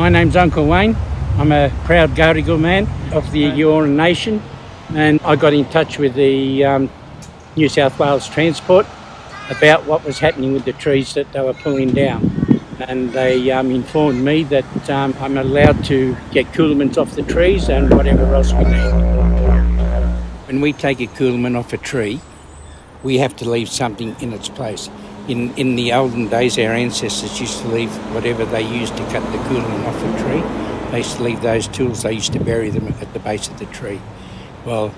My name's Uncle Wayne. I'm a proud Gadigal man of the Eora Nation, and I got in touch with the New South Wales Transport about what was happening with the trees that they were pulling down. And they informed me that I'm allowed to get coolaments off the trees and whatever else we need. When we take a coolamant off a tree, we have to leave something in its place. In the olden days, our ancestors used to leave whatever they used to cut the coolamant off a tree. They used to leave those tools. They used to bury them at the base of the tree. Well,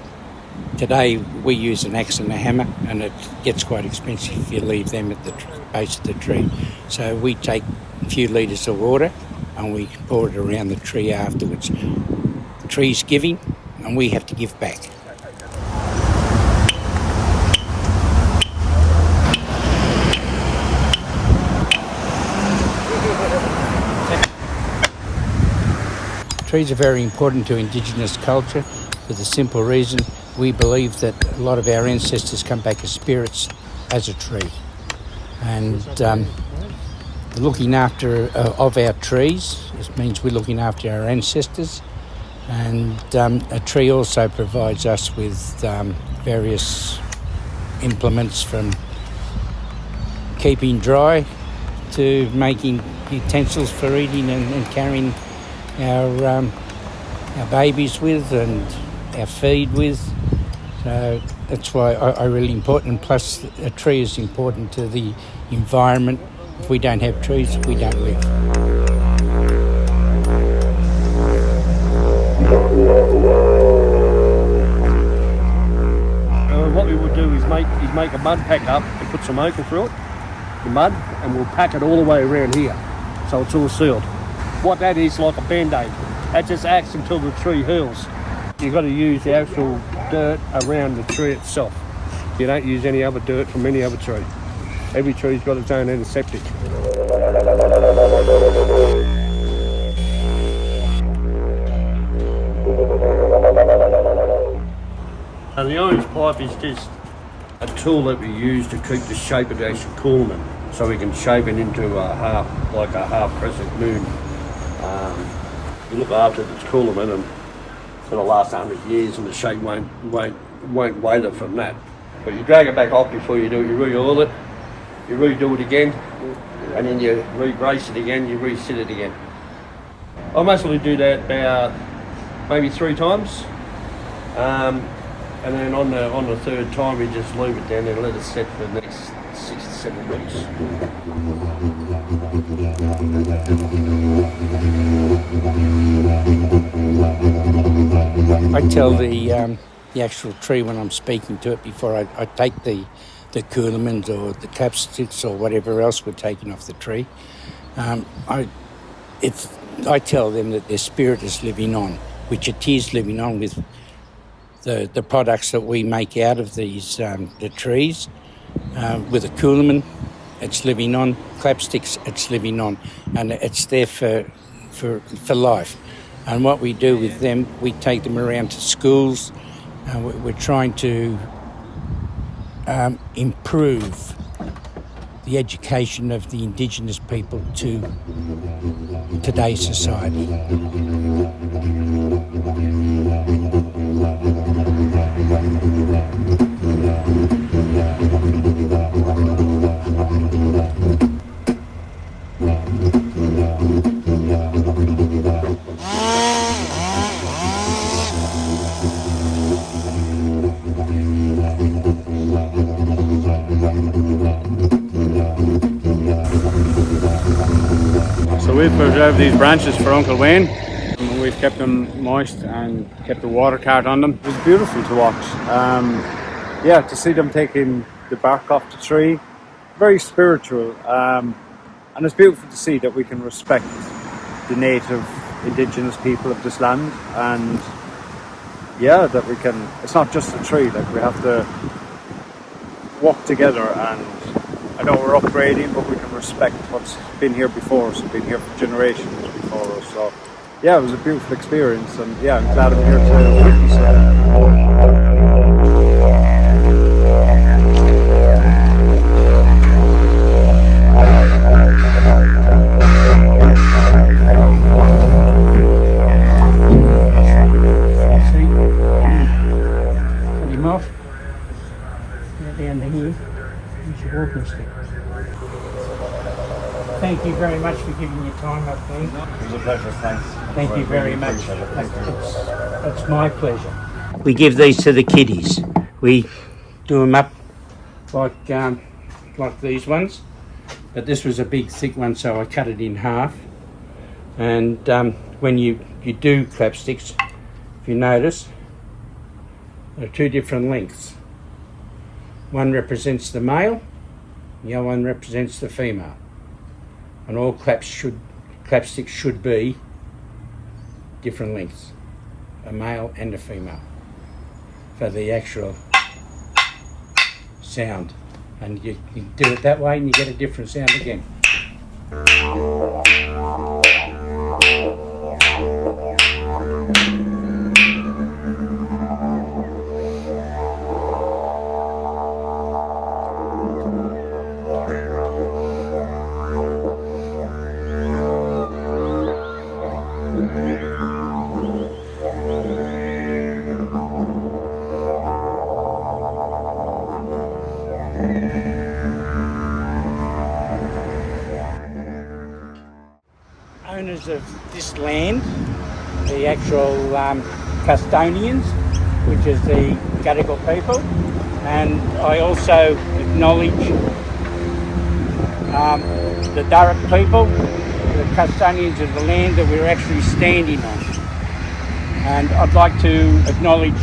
today we use an axe and a hammer, and it gets quite expensive if you leave them at the base of the tree. So we take a few litres of water and we pour it around the tree afterwards. The tree's giving and we have to give back. Trees are very important to Indigenous culture for the simple reason we believe that a lot of our ancestors come back as spirits as a tree. And looking after of our trees, it means we're looking after our ancestors. And a tree also provides us with various implements, from keeping dry to making utensils for eating and carrying our babies with and our feed with. So that's why I really important. And plus, a tree is important to the environment. If we don't have trees, we don't live. What we would do is make a mud pack up and put some ochre through it, the mud, and we'll pack it all the way around here, so it's all sealed. What that is, like a band-aid. That just acts until the tree heals. You've got to use the actual dirt around the tree itself. You don't use any other dirt from any other tree. Every tree's got its own antiseptic. And the orange pipe is just a tool that we use to keep the shape of the actual coolamant, so we can shape it into a half crescent moon. You look after this coolamant, and it'll last 100 years, and the shape won't waver from that. But you drag it back off before you do it. You re-oil it, you redo it again, and then you re-brace it again, you re-sit it again. I mostly do that about maybe 3 times, and then on the third time we just leave it down there and let it set for the next 6 to 7 weeks. I tell the actual tree when I'm speaking to it before I take the coolamant or the capsticks or whatever else we're taking off the tree. I tell them that their spirit is living on, which it is living on with the products that we make out of these the trees. With a coolamant, it's living on. Clapsticks, it's living on, and it's there for life. And what we do with them, we take them around to schools. We're trying to improve the education of the Indigenous people to today's society. So we've preserved these branches for Uncle Wayne. We've kept them moist and kept the water cart on them. It was beautiful to watch. To see them taking the bark off the tree, very spiritual. And it's beautiful to see that we can respect the native Indigenous people of this land, and that we can, it's not just a tree, like we have to work together. And I know we're upgrading, but we can respect what's been here before us, been here for generations before us. So it was a beautiful experience, and I'm glad I'm here to witness it. them off. Go down to here. Use your walking stick. Thank you very much for giving your time up there. It was a pleasure, thanks. Thank you very much. It's my pleasure. We give these to the kiddies. We do them up like these ones, but this was a big thick one, so I cut it in half. And when you do clapsticks, if you notice, there are two different lengths. One represents the male, the other one represents the female. And all clapsticks should be different lengths, a male and a female, for the actual sound. And you do it that way and you get a different sound again. Owners of this land, the actual custodians, which is the Gadigal people, and I also acknowledge the Darug people, the custodians of the land that we're actually standing on. And I'd like to acknowledge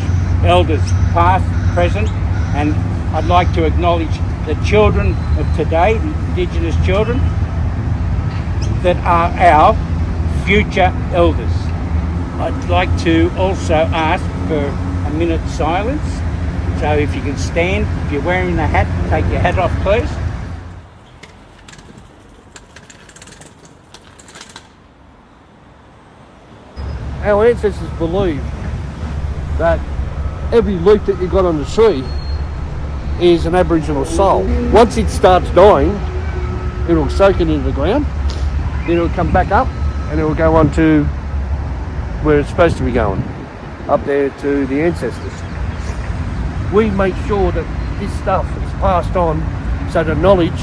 elders past, present, and I'd like to acknowledge the children of today, the Indigenous children, that are our future elders. I'd like to also ask for a minute's silence. So if you can stand, if you're wearing the hat, take your hat off please. Our ancestors believed that every leaf that you got on the tree is an Aboriginal soul. Once it starts dying, it'll soak it into the ground, then it'll come back up and it'll go on to where it's supposed to be going, up there to the ancestors. We make sure that this stuff is passed on, so the knowledge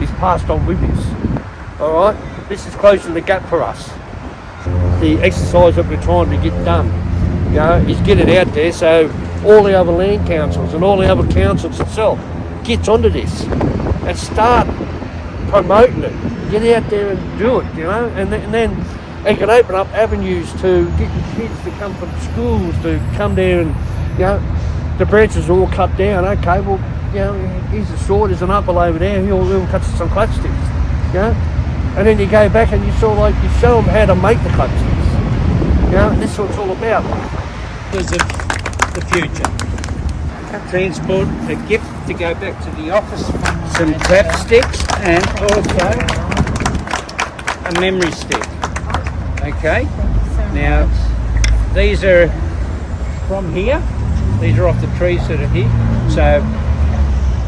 is passed on with us. Alright? This is closing the gap for us. The exercise that we're trying to get done, you know, is get it out there so all the other land councils and all the other councils itself gets onto this and start promoting it. Get out there and do it, you know, and then it can open up avenues to get your kids to come from schools to come there and, you know, the branches are all cut down. Okay, well, you know, here's a sword, there's an apple over there, he'll cut some clutch sticks, you know, and then you go back and you sort of like, you show them how to make the clutch sticks, you know, and this is what it's all about. Because of the future. Transport a gift to go back to the office, some clapsticks and also a memory stick. Okay, now these are from here, these are off the trees that are here, so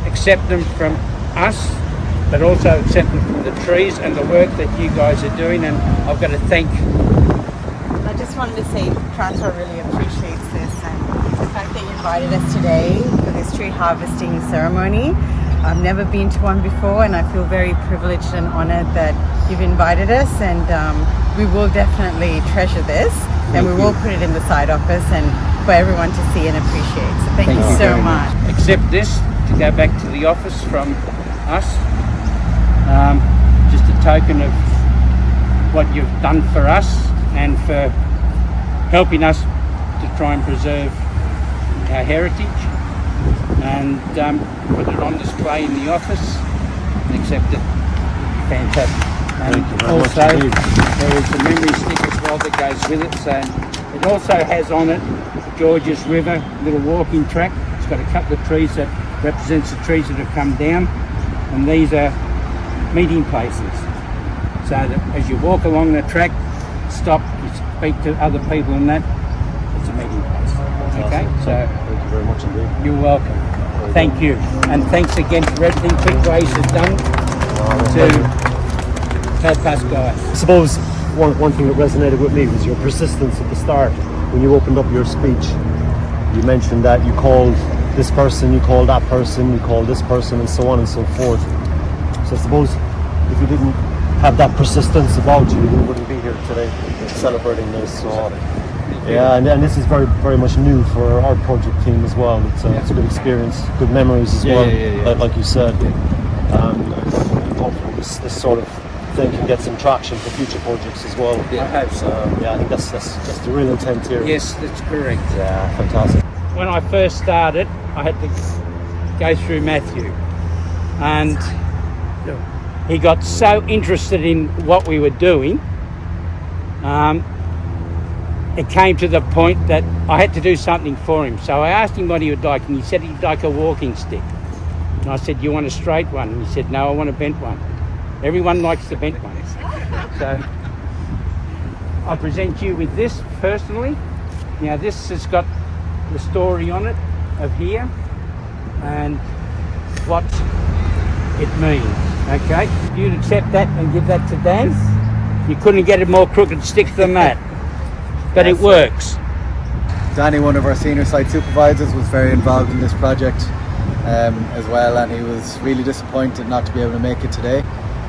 accept them from us, but also accept them from the trees and the work that you guys are doing, and I've got to thank. I just wanted to say Transfer really appreciates this and the fact that you invited us today for this tree harvesting ceremony. I've never been to one before and I feel very privileged and honoured that you've invited us, and we will definitely treasure this and we will put it in the side office and for everyone to see and appreciate. So thank you so much. Accept this to go back to the office from us. Just a token of what you've done for us and for helping us to try and preserve our heritage, and put it on display in the office and accept it. Fantastic. And also there is a memory stick as well that goes with it, so it also has on it Georges River little walking track. It's got a couple of trees that represents the trees that have come down, and these are meeting places, so that as you walk along the track, stop, you speak to other people, and that it's a meeting place. Okay, so Thank you very much indeed. you're welcome. Thank you, and thanks again for everything Quick Ways has done to help us guys. I suppose one thing that resonated with me was your persistence at the start. When you opened up your speech, you mentioned that you called this person, you call that person, you call this person, and so on and so forth. So I suppose if you didn't have that persistence about you, you wouldn't be here today celebrating this. So yeah, and this is very, very much new for our project team as well. It's a good experience, good memories as well, like you said. Hopefully this sort of thing can get some traction for future projects as well. I hope so. Yeah, I think that's the real intent here. Yes, that's correct. Yeah, fantastic. When I first started, I had to go through Matthew, and he got so interested in what we were doing. It came to the point that I had to do something for him. So I asked him what he would like, and he said he'd like a walking stick. And I said, you want a straight one? And he said, no, I want a bent one. Everyone likes the bent ones. So I present you with this personally. Now this has got the story on it of here and what it means. Okay, if you'd accept that and give that to Dan, you couldn't get a more crooked stick than that. But it works. Danny, one of our senior site supervisors, was very involved in this project as well, and he was really disappointed not to be able to make it today.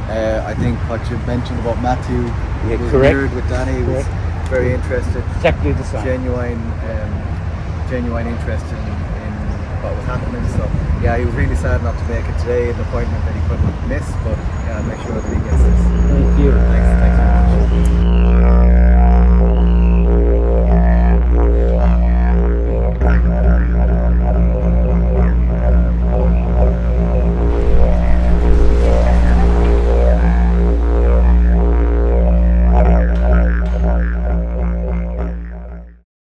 I think what you mentioned about Matthew was mirrored with Danny. He was very interested, Exactly the same. genuine interest in what was happening. So yeah, he was really sad not to make it today, an appointment that he couldn't miss, but yeah, I'll make sure that he gets this. Thank you. Thanks very much.